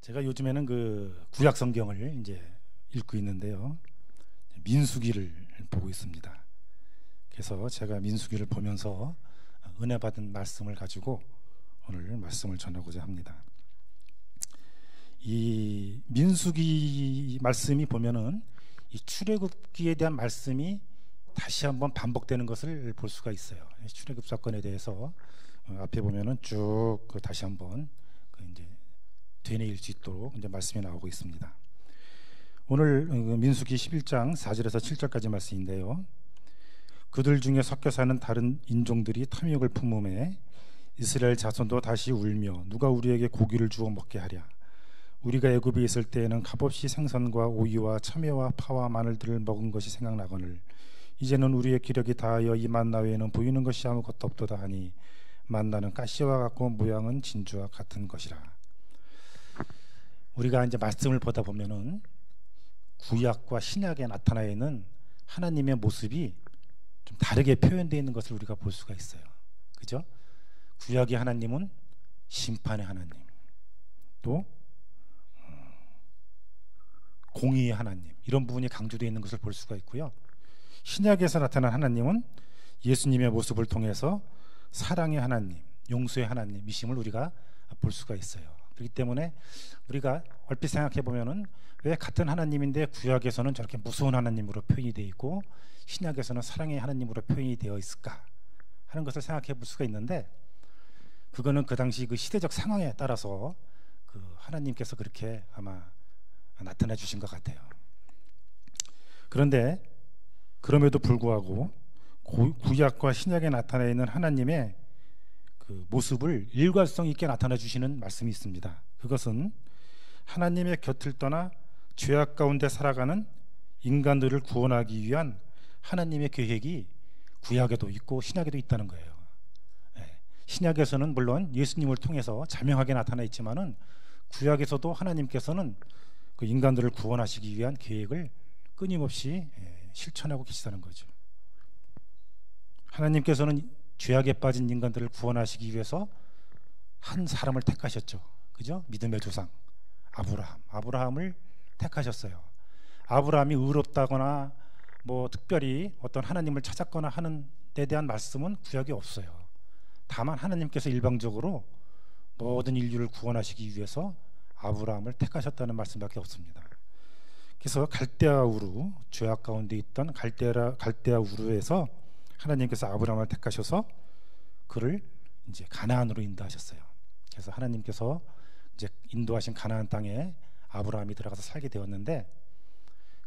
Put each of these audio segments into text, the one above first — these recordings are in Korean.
제가 요즘에는 그 구약 성경을 이제 읽고 있는데요. 민수기를 보고 있습니다. 그래서 제가 민수기를 보면서 은혜 받은 말씀을 가지고 오늘 말씀을 전하고자 합니다. 이 민수기 말씀이 보면은 이 출애굽기에 대한 말씀이 다시 한번 반복되는 것을 볼 수가 있어요. 출애굽 사건에 대해서 앞에 보면은 쭉 다시 한번 이제 되뇌일 수 있도록 이제 말씀이 나오고 있습니다. 오늘 민수기 11장 4절에서 7절까지 말씀인데요. 그들 중에 섞여 사는 다른 인종들이 탐욕을 품음에 이스라엘 자손도 다시 울며 누가 우리에게 고기를 주어 먹게 하랴. 우리가 애굽에 있을 때에는 값없이 생선과 오이와 참외와 파와 마늘들을 먹은 것이 생각나거늘 이제는 우리의 기력이 다하여 이 만나 외에는 보이는 것이 아무것도 없도다 하니 만나는 가시와 같고 모양은 진주와 같은 것이라. 우리가 이제 말씀을 보다 보면은 구약과 신약에 나타나 있는 하나님의 모습이 좀 다르게 표현되어 있는 것을 우리가 볼 수가 있어요. 그죠? 구약의 하나님은 심판의 하나님, 또 공의의 하나님, 이런 부분이 강조되어 있는 것을 볼 수가 있고요. 신약에서 나타난 하나님은 예수님의 모습을 통해서 사랑의 하나님, 용서의 하나님이심을 우리가 볼 수가 있어요. 그렇기 때문에 우리가 얼핏 생각해 보면은 왜 같은 하나님인데 구약에서는 저렇게 무서운 하나님으로 표현이 되어 있고 신약에서는 사랑의 하나님으로 표현이 되어 있을까 하는 것을 생각해 볼 수가 있는데, 그거는 그 당시 그 시대적 상황에 따라서 그 하나님께서 그렇게 아마 나타나 주신 것 같아요. 그런데 그럼에도 불구하고 구약과 신약에 나타나 있는 하나님의 그 모습을 일관성 있게 나타나 주시는 말씀이 있습니다. 그것은 하나님의 곁을 떠나 죄악 가운데 살아가는 인간들을 구원하기 위한 하나님의 계획이 구약에도 있고 신약에도 있다는 거예요. 신약에서는 물론 예수님을 통해서 자명하게 나타나 있지만은 구약에서도 하나님께서는 그 인간들을 구원하시기 위한 계획을 끊임없이 실천하고 계시다는 거죠. 하나님께서는 죄악에 빠진 인간들을 구원하시기 위해서 한 사람을 택하셨죠. 그죠? 믿음의 조상 아브라함을 택하셨어요. 아브라함이 의롭다거나 뭐 특별히 어떤 하나님을 찾았거나 하는 데 대한 말씀은 구약에 없어요. 다만 하나님께서 일방적으로 모든 인류를 구원하시기 위해서 아브라함을 택하셨다는 말씀밖에 없습니다. 그래서 갈대아 우루, 죄악 가운데 있던 갈대아 우루에서 하나님께서 아브라함을 택하셔서 그를 이제 가나안으로 인도하셨어요. 그래서 하나님께서 이제 인도하신 가나안 땅에 아브라함이 들어가서 살게 되었는데,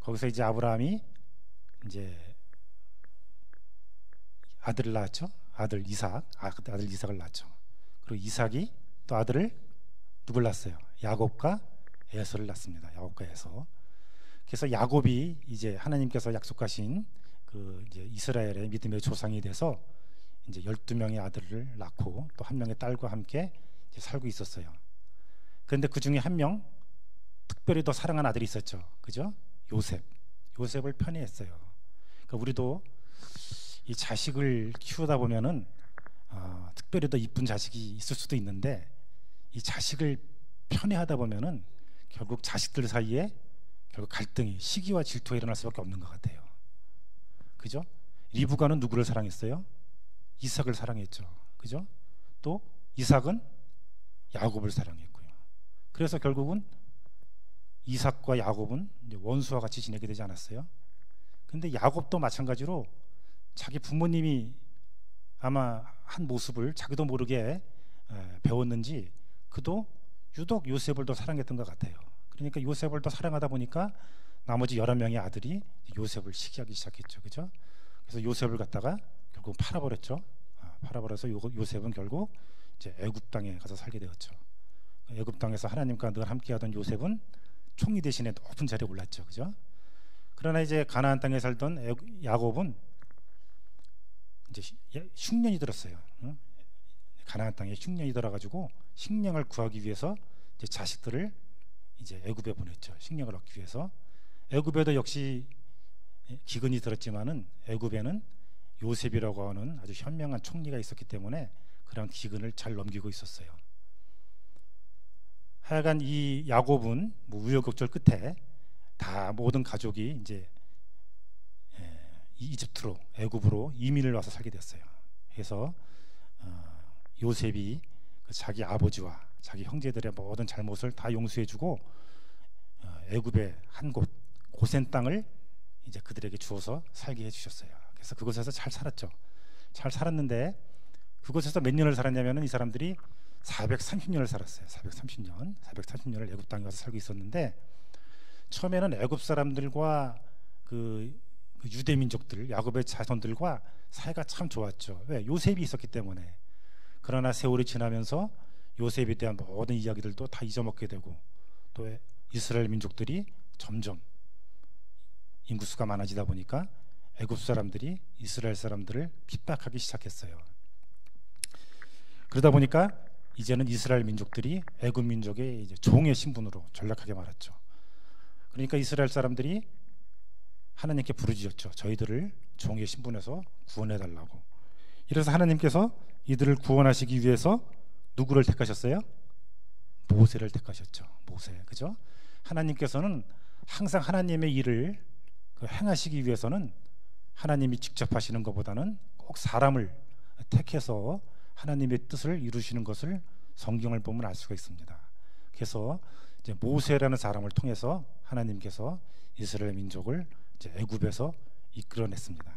거기서 이제 아브라함이 이제 아들을 낳았죠. 아들 이삭을 낳았죠. 그리고 이삭이 또 아들을 누굴 낳았어요? 야곱과 에서를 낳습니다. 야곱과 에서. 그래서 야곱이 이제 하나님께서 약속하신 그 이제 이스라엘의 믿음의 조상이 돼서 이제 12명의 아들을 낳고 또 한 명의 딸과 함께 이제 살고 있었어요. 그런데 그 중에 한 명 특별히 더 사랑하는 아들이 있었죠. 그죠? 요셉을 편애했어요. 그러니까 우리도 이 자식을 키우다 보면은 특별히 더 이쁜 자식이 있을 수도 있는데 이 자식을 편애하다 보면은 결국 자식들 사이에 결국 갈등이, 시기와 질투가 일어날 수밖에 없는 것 같아요. 그죠? 리브가는 누구를 사랑했어요? 이삭을 사랑했죠. 그죠? 또 이삭은 야곱을 사랑했고요. 그래서 결국은 이삭과 야곱은 이제 원수와 같이 지내게 되지 않았어요? 근데 야곱도 마찬가지로 자기 부모님이 아마 한 모습을 자기도 모르게 배웠는지 그도 유독 요셉을 더 사랑했던 것 같아요. 그러니까 요셉을 더 사랑하다 보니까 나머지 11명의 아들이 요셉을 시기하기 시작했죠. 그죠? 그래서 요셉을 갖다가 결국 팔아버렸죠. 팔아버려서 요셉은 결국 이제 애굽 땅에 가서 살게 되었죠. 애굽 땅에서 하나님과 늘 함께하던 요셉은 총리 대신에 높은 자리에 올랐죠. 그죠? 그러나 이제 가나안 땅에 살던 야곱은 이제 흉년이 들었어요. 가나안 땅에 흉년이 들어가지고 식량을 구하기 위해서 이제 자식들을 이제 애굽에 보냈죠. 식량을 얻기 위해서. 애굽에도 역시 기근이 들었지만은 애굽에는 요셉이라고 하는 아주 현명한 총리가 있었기 때문에 그런 기근을 잘 넘기고 있었어요. 하여간 이 야곱은 뭐 우여곡절 끝에 다 모든 가족이 이제 이집트로 애굽으로 이민을 와서 살게 됐어요. 그래서 요셉이 자기 아버지와 자기 형제들의 모든 잘못을 다 용서해주고 애굽의 한 곳 고센 땅을 이제 그들에게 주어서 살게 해주셨어요. 그래서 그곳에서 잘 살았죠. 잘 살았는데 그곳에서 몇 년을 살았냐면은 이 사람들이 430년을 살았어요. 430년을 애굽 땅에 와서 살고 있었는데 처음에는 애굽 사람들과 그 유대 민족들, 야곱의 자손들과 사이가 참 좋았죠. 왜? 요셉이 있었기 때문에. 그러나 세월이 지나면서 요셉에 대한 모든 이야기들도 다 잊어먹게 되고 또 이스라엘 민족들이 점점 인구수가 많아지다 보니까 애굽 사람들이 이스라엘 사람들을 핍박하기 시작했어요. 그러다 보니까 이제는 이스라엘 민족들이 애굽 민족의 이제 종의 신분으로 전락하게 말았죠. 그러니까 이스라엘 사람들이 하나님께 부르짖었죠. 저희들을 종의 신분에서 구원해 달라고. 이래서 하나님께서 이들을 구원하시기 위해서 누구를 택하셨어요? 모세를 택하셨죠. 모세, 그죠? 하나님께서는 항상 하나님의 일을 행하시기 위해서는 하나님이 직접 하시는 것보다는 꼭 사람을 택해서 하나님의 뜻을 이루시는 것을 성경을 보면 알 수가 있습니다. 그래서 이제 모세라는 사람을 통해서 하나님께서 이스라엘 민족을 이제 애굽에서 이끌어냈습니다.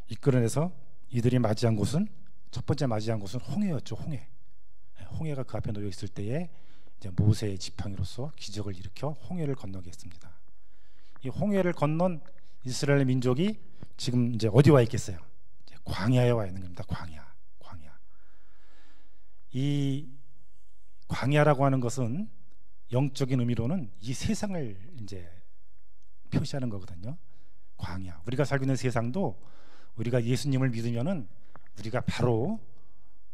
이끌어내서 이들이 맞이한 곳은 첫 번째 맞이한 곳은 홍해였죠. 홍해가 그 앞에 놓여 있을 때에 이제 모세의 지팡이로서 기적을 일으켜 홍해를 건너게 했습니다. 이 홍해를 건넌 이스라엘 민족이 지금 이제 어디 와 있겠어요? 이제 광야에 와 있는 겁니다. 광야. 이 광야라고 하는 것은 영적인 의미로는 이 세상을 이제 표시하는 거거든요. 광야. 우리가 살고 있는 세상도 우리가 예수님을 믿으면은 우리가 바로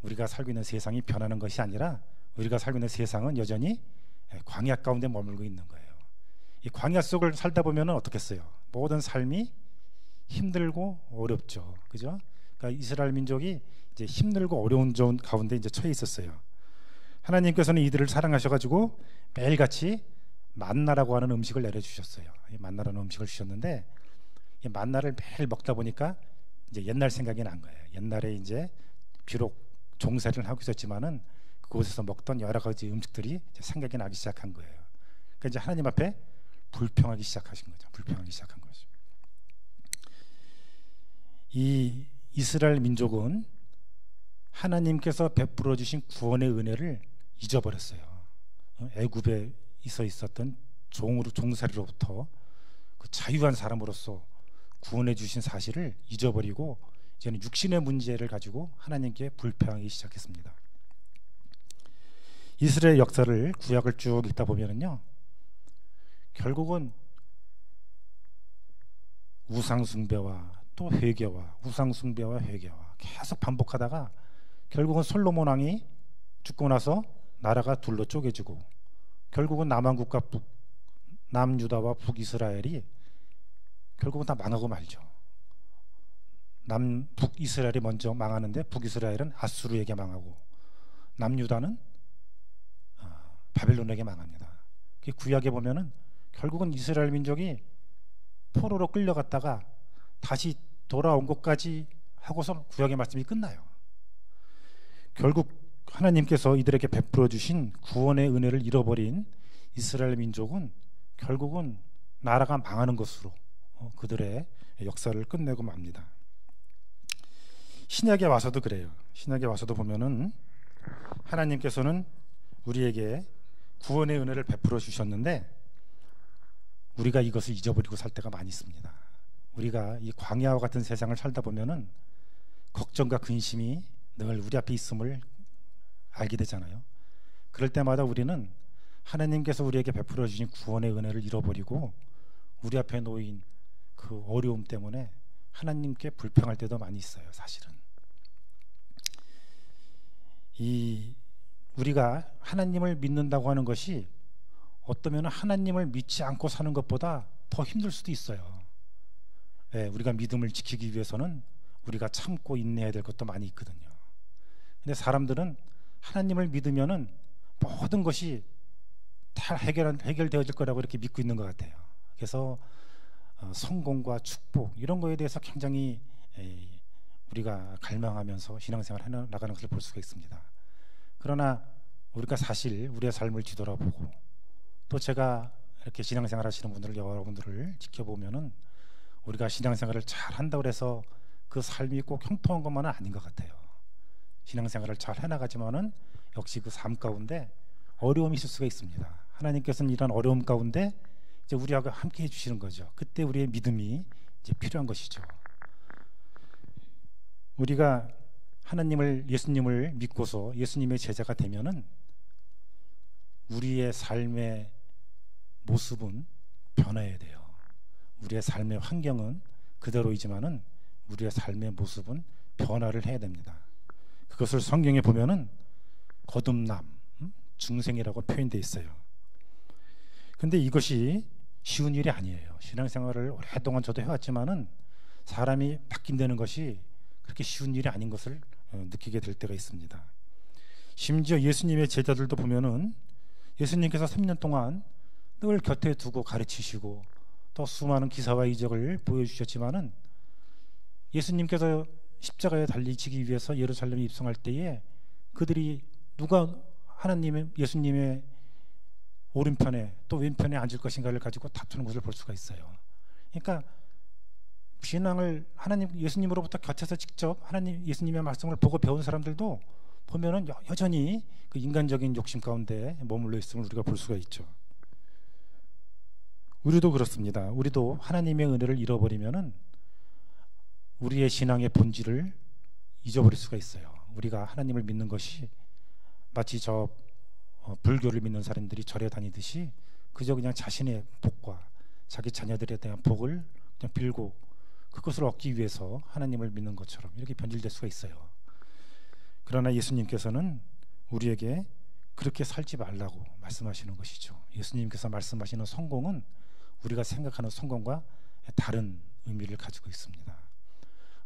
우리가 살고 있는 세상이 변하는 것이 아니라 우리가 살고 있는 세상은 여전히 광야 가운데 머물고 있는 거예요. 이 광야 속을 살다 보면은 어떻겠어요? 모든 삶이 힘들고 어렵죠. 그죠? 그러니까 이스라엘 민족이 이제 힘들고 어려운 가운데 이제 처해 있었어요. 하나님께서는 이들을 사랑하셔가지고 매일같이 만나라고 하는 음식을 내려주셨어요. 이 만나라는 음식을 주셨는데 이 만나를 매일 먹다 보니까 이제 옛날 생각이 난 거예요. 옛날에 이제 비록 종살이를 하고 있었지만은 그곳에서 먹던 여러 가지 음식들이 이제 생각이 나기 시작한 거예요. 그러니까 이제 하나님 앞에 불평하기 시작하신 거죠. 불평하기 시작한 거죠. 이 이스라엘 민족은 하나님께서 베풀어 주신 구원의 은혜를 잊어버렸어요. 애굽에 있었던 종살이로부터 그 자유한 사람으로서 구원해 주신 사실을 잊어버리고 이제는 육신의 문제를 가지고 하나님께 불평하기 시작했습니다. 이스라엘 역사를 구약을 쭉 읽다 보면은요, 결국은 우상숭배와 또 회개와 우상숭배와 회개와 계속 반복하다가 결국은 솔로몬 왕이 죽고 나서 나라가 둘로 쪼개지고 결국은 남한국과 남유다와 북이스라엘이 결국은 다 망하고 말죠. 북이스라엘이 먼저 망하는데 북이스라엘은 아수르에게 망하고 남유다는 바벨론에게 망합니다. 구약에 보면은 결국은 이스라엘 민족이 포로로 끌려갔다가 다시 돌아온 것까지 하고서 구약의 말씀이 끝나요. 결국 하나님께서 이들에게 베풀어 주신 구원의 은혜를 잃어버린 이스라엘 민족은 결국은 나라가 망하는 것으로 그들의 역사를 끝내고 맙니다. 신약에 와서도 그래요. 신약에 와서도 보면은 하나님께서는 우리에게 구원의 은혜를 베풀어 주셨는데 우리가 이것을 잊어버리고 살 때가 많이 있습니다. 우리가 이 광야와 같은 세상을 살다 보면은 걱정과 근심이 늘 우리 앞에 있음을 알게 되잖아요. 그럴 때마다 우리는 하나님께서 우리에게 베풀어 주신 구원의 은혜를 잃어버리고 우리 앞에 놓인 그 어려움 때문에 하나님께 불평할 때도 많이 있어요. 사실은 우리가 하나님을 믿는다고 하는 것이 어떠면 하나님을 믿지 않고 사는 것보다 더 힘들 수도 있어요. 우리가 믿음을 지키기 위해서는 우리가 참고 인내해야 될 것도 많이 있거든요. 근데 사람들은 하나님을 믿으면은 모든 것이 다 해결되어질 거라고 이렇게 믿고 있는 것 같아요. 그래서 성공과 축복 이런 거에 대해서 굉장히 우리가 갈망하면서 신앙생활 해 나가는 것을 볼 수가 있습니다. 그러나 우리가 사실 우리의 삶을 뒤돌아보고 또 제가 이렇게 신앙생활 하시는 분들 여러분들을 지켜보면은 우리가 신앙생활을 잘 한다고 해서 그 삶이 꼭 형통한 것만은 아닌 것 같아요. 신앙생활을 잘 해나가지만은 역시 그 삶 가운데 어려움이 있을 수가 있습니다. 하나님께서는 이런 어려움 가운데 이제 우리하고 함께 해주시는 거죠. 그때 우리의 믿음이 이제 필요한 것이죠. 우리가 예수님을 믿고서 예수님의 제자가 되면은 우리의 삶의 모습은 변해야 돼요. 우리의 삶의 환경은 그대로이지만은 우리의 삶의 모습은 변화를 해야 됩니다. 그것을 성경에 보면은 거듭남, 중생이라고 표현되어 있어요. 근데 이것이 쉬운 일이 아니에요. 신앙생활을 오랫동안 저도 해왔지만은 사람이 바뀐다는 것이 그렇게 쉬운 일이 아닌 것을 느끼게 될 때가 있습니다. 심지어 예수님의 제자들도 보면은 예수님께서 3년 동안 늘 곁에 두고 가르치시고 또 수많은 기사와 이적을 보여주셨지만은 예수님께서 십자가에 달리시기 위해서 예루살렘에 입성할 때에 그들이 누가 예수님의 오른편에 또 왼편에 앉을 것인가를 가지고 다투는 것을 볼 수가 있어요. 그러니까 신앙을 예수님으로부터 곁에서 직접 예수님의 말씀을 보고 배운 사람들도 보면은 여전히 그 인간적인 욕심 가운데 머물러 있음을 우리가 볼 수가 있죠. 우리도 그렇습니다. 우리도 하나님의 은혜를 잃어버리면은 우리의 신앙의 본질을 잊어버릴 수가 있어요. 우리가 하나님을 믿는 것이 마치 불교를 믿는 사람들이 절에 다니듯이 그저 그냥 자신의 복과 자기 자녀들에 대한 복을 그냥 빌고 그것을 얻기 위해서 하나님을 믿는 것처럼 이렇게 변질될 수가 있어요. 그러나 예수님께서는 우리에게 그렇게 살지 말라고 말씀하시는 것이죠. 예수님께서 말씀하시는 성공은 우리가 생각하는 성공과 다른 의미를 가지고 있습니다.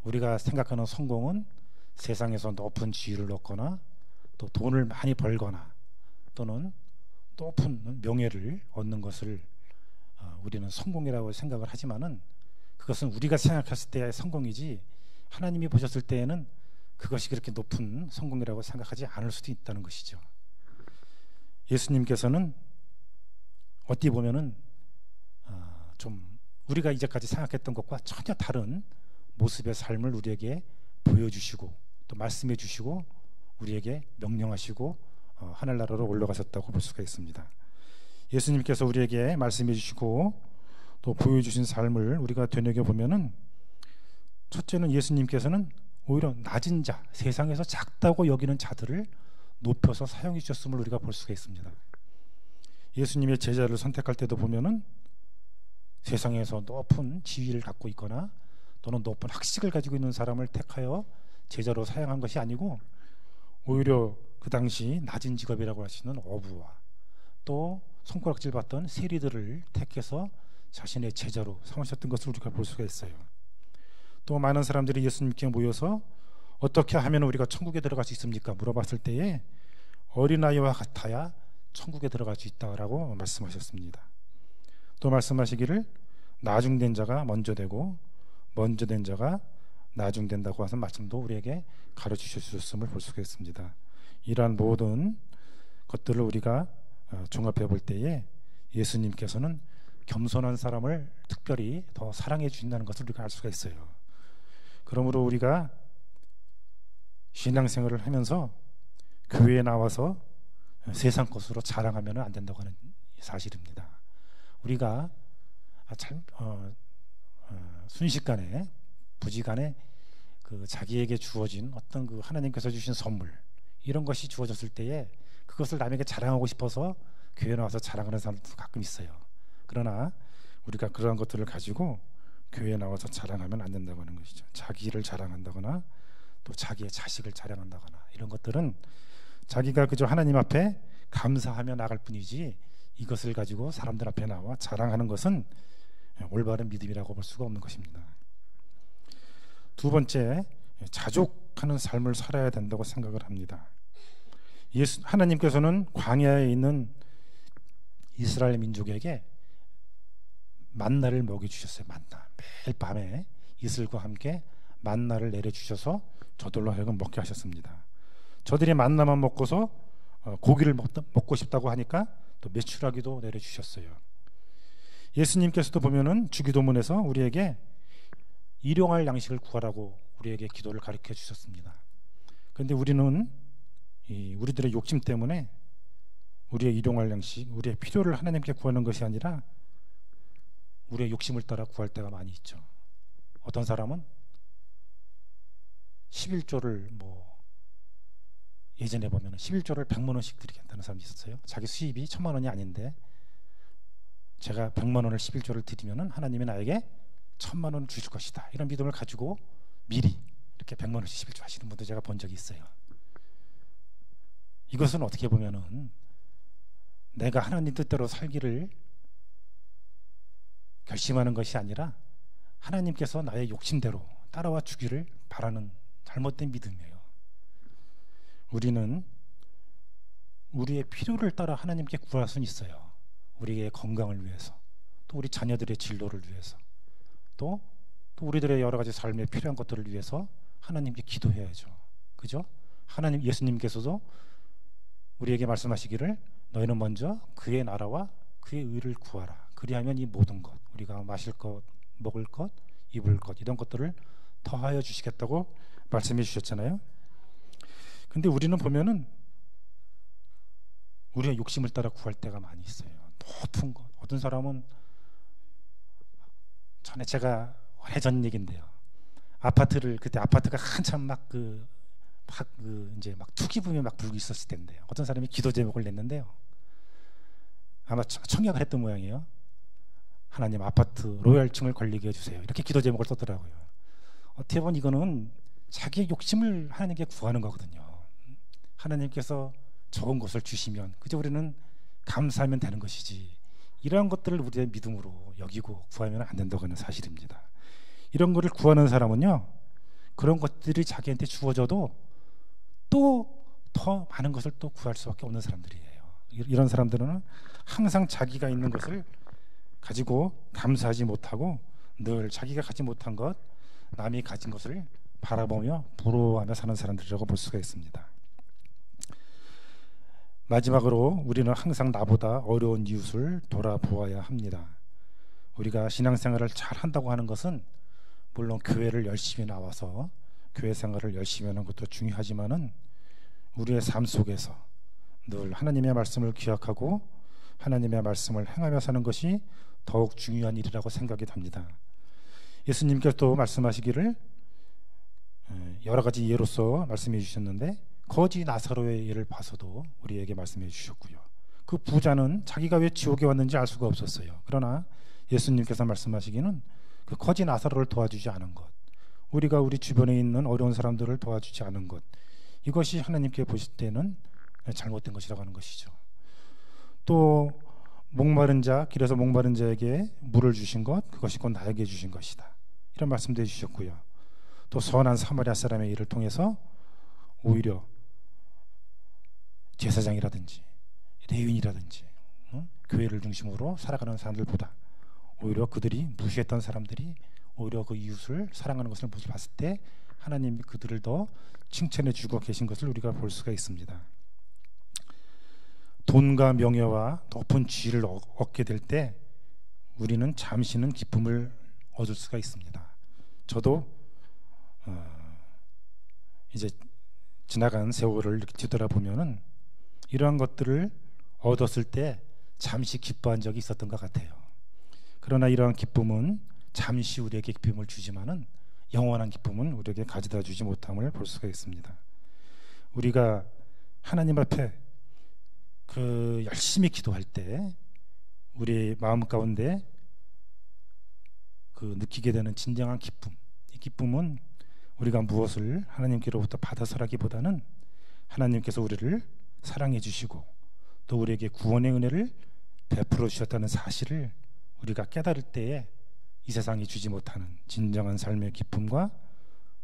우리가 생각하는 성공은 세상에서 높은 지위를 얻거나 또 돈을 많이 벌거나 또는 높은 명예를 얻는 것을 우리는 성공이라고 생각을 하지만은 그것은 우리가 생각했을 때의 성공이지 하나님이 보셨을 때에는 그것이 그렇게 높은 성공이라고 생각하지 않을 수도 있다는 것이죠. 예수님께서는 어찌 보면은 좀 우리가 이제까지 생각했던 것과 전혀 다른 모습의 삶을 우리에게 보여주시고 또 말씀해 주시고 우리에게 명령하시고 하늘나라로 올라가셨다고 볼 수가 있습니다. 예수님께서 우리에게 말씀해 주시고 또 보여주신 삶을 우리가 되새겨보면은 첫째는 예수님께서는 오히려 낮은 자, 세상에서 작다고 여기는 자들을 높여서 사용해 주셨음을 우리가 볼 수가 있습니다. 예수님의 제자를 선택할 때도 보면은 세상에서 높은 지위를 갖고 있거나 또는 높은 학식을 가지고 있는 사람을 택하여 제자로 사용한 것이 아니고 오히려 그 당시 낮은 직업이라고 하시는 어부와 또 손가락질 받던 세리들을 택해서 자신의 제자로 삼으셨던 것을 우리가 볼 수가 있어요. 또 많은 사람들이 예수님께 모여서 어떻게 하면 우리가 천국에 들어갈 수 있습니까? 물어봤을 때에 어린아이와 같아야 천국에 들어갈 수 있다라고 말씀하셨습니다. 또 말씀하시기를 나중된 자가 먼저 되고 먼저 된 자가 나중된다고 하는 말씀도 우리에게 가르쳐 주셨음을 볼 수가 있습니다. 이러한 모든 것들을 우리가 종합해 볼 때에 예수님께서는 겸손한 사람을 특별히 더 사랑해 주신다는 것을 우리가 알 수가 있어요. 그러므로 우리가 신앙생활을 하면서 교회에 나와서 세상 것으로 자랑하면 안 된다고 하는 사실입니다. 우리가 순식간에 부지간에 그 자기에게 주어진 어떤 그 하나님께서 주신 선물 이런 것이 주어졌을 때에 그것을 남에게 자랑하고 싶어서 교회에 나와서 자랑하는 사람도 가끔 있어요. 그러나 우리가 그러한 것들을 가지고 교회에 나와서 자랑하면 안 된다고 하는 것이죠. 자기를 자랑한다거나 또 자기의 자식을 자랑한다거나 이런 것들은 자기가 그저 하나님 앞에 감사하며 나갈 뿐이지 이것을 가지고 사람들 앞에 나와 자랑하는 것은 올바른 믿음이라고 볼 수가 없는 것입니다. 두 번째, 자족하는 삶을 살아야 된다고 생각을 합니다. 하나님께서는 광야에 있는 이스라엘 민족에게 만나를 먹여주셨어요. 만나. 매일 밤에 이슬과 함께 만나를 내려주셔서 저들로 하여금 먹게 하셨습니다. 저들이 만나만 먹고서 고기를 먹고 싶다고 하니까 또 메추라기도 내려주셨어요. 예수님께서도 보면은 주기도문에서 우리에게 일용할 양식을 구하라고 우리에게 기도를 가르쳐 주셨습니다. 그런데 우리는 우리들의 욕심 때문에 우리의 일용할 양식, 우리의 필요를 하나님께 구하는 것이 아니라 우리의 욕심을 따라 구할 때가 많이 있죠. 어떤 사람은 11조를 예전에 보면 11조를 100만 원씩 드리겠다는 사람이 있었어요. 자기 수입이 1000만 원이 아닌데 제가 100만 원을 11조를 드리면은 하나님이 나에게 1000만 원을 주실 것이다. 이런 믿음을 가지고 미리 이렇게 100만 원씩 11조 하시는 분도 제가 본 적이 있어요. 이것은 어떻게 보면은 내가 하나님 뜻대로 살기를 결심하는 것이 아니라 하나님께서 나의 욕심대로 따라와 주기를 바라는 잘못된 믿음이에요. 우리는 우리의 필요를 따라 하나님께 구할 수는 있어요. 우리의 건강을 위해서, 또 우리 자녀들의 진로를 위해서, 또 우리들의 여러 가지 삶에 필요한 것들을 위해서 하나님께 기도해야죠. 그죠? 예수님께서도 우리에게 말씀하시기를 너희는 먼저 그의 나라와 그의 의를 구하라. 그리하면 이 모든 것, 우리가 마실 것, 먹을 것, 입을 것, 이런 것들을 더하여 주시겠다고 말씀해 주셨잖아요. 근데 우리는 보면은 우리가 욕심을 따라 구할 때가 많이 있어요. 높은 것. 어떤 사람은 전에 제가 오래전 얘기인데요. 그때 아파트가 한참 이제 투기붐이 불고 있었을 때인데요. 어떤 사람이 기도 제목을 냈는데요. 아마 청약을 했던 모양이에요. 하나님 아파트 로얄층을 걸리게 해주세요. 이렇게 기도 제목을 썼더라고요. 어떻게 보면 이거는 자기의 욕심을 하나님께 구하는 거거든요. 하나님께서 좋은 것을 주시면 그저 우리는 감사하면 되는 것이지, 이러한 것들을 우리의 믿음으로 여기고 구하면 안 된다고 하는 사실입니다. 이런 것을 구하는 사람은요, 그런 것들이 자기한테 주어져도 또 더 많은 것을 또 구할 수밖에 없는 사람들이에요. 이런 사람들은 항상 자기가 있는 것을 가지고 감사하지 못하고 늘 자기가 가지 못한 것, 남이 가진 것을 바라보며 부러워하며 사는 사람들이라고 볼 수가 있습니다. 마지막으로 우리는 항상 나보다 어려운 이웃을 돌아보아야 합니다. 우리가 신앙생활을 잘 한다고 하는 것은 물론 교회를 열심히 나와서 교회 생활을 열심히 하는 것도 중요하지만은 우리의 삶 속에서 늘 하나님의 말씀을 기억하고 하나님의 말씀을 행하며 사는 것이 더욱 중요한 일이라고 생각이 됩니다. 예수님께서 또 말씀하시기를 여러 가지 예로서 말씀해 주셨는데 거지 나사로의 예를 봐서도 우리에게 말씀해 주셨고요. 그 부자는 자기가 왜 지옥에 왔는지 알 수가 없었어요. 그러나 예수님께서 말씀하시기는 그 거지 나사로를 도와주지 않은 것, 우리가 우리 주변에 있는 어려운 사람들을 도와주지 않은 것, 이것이 하나님께 보실 때는 잘못된 것이라고 하는 것이죠. 또 목마른 자, 길에서 목마른 자에게 물을 주신 것, 그것이 곧 나에게 주신 것이다, 이런 말씀도 해주셨고요. 또 선한 사마리아 사람의 일을 통해서 오히려 제사장이라든지 레위인이라든지 교회를 중심으로 살아가는 사람들보다 오히려 그들이 무시했던 사람들이 오히려 그 이웃을 사랑하는 것을 봤을 때 하나님이 그들을 더 칭찬해 주고 계신 것을 우리가 볼 수가 있습니다. 돈과 명예와 높은 지위를 얻게 될 때 우리는 잠시는 기쁨을 얻을 수가 있습니다. 저도 이제 지나간 세월을 이렇게 뒤돌아보면은 이러한 것들을 얻었을 때 잠시 기뻐한 적이 있었던 것 같아요. 그러나 이러한 기쁨은 잠시 우리에게 기쁨을 주지만은 영원한 기쁨은 우리에게 가져다 주지 못함을 볼 수가 있습니다. 우리가 하나님 앞에 열심히 기도할 때 우리 마음 가운데 느끼게 되는 진정한 기쁨, 이 기쁨은 우리가 무엇을 하나님께로부터 받아서라기보다는 하나님께서 우리를 사랑해 주시고 또 우리에게 구원의 은혜를 베풀어 주셨다는 사실을 우리가 깨달을 때에 이 세상이 주지 못하는 진정한 삶의 기쁨과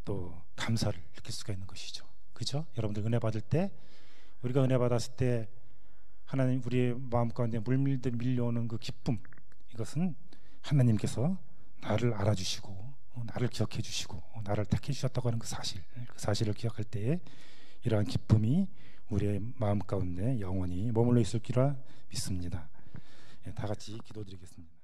또 감사를 느낄 수가 있는 것이죠. 그죠? 여러분들 은혜 받을 때, 우리가 은혜 받았을 때 하나님 우리의 마음 가운데 물밀듯 밀려오는 그 기쁨, 이것은 하나님께서 나를 알아주시고 나를 기억해 주시고 나를 택해 주셨다고 하는 그 사실을 기억할 때에 이러한 기쁨이 우리의 마음 가운데 영원히 머물러 있을 기라 믿습니다. 다 같이 기도드리겠습니다.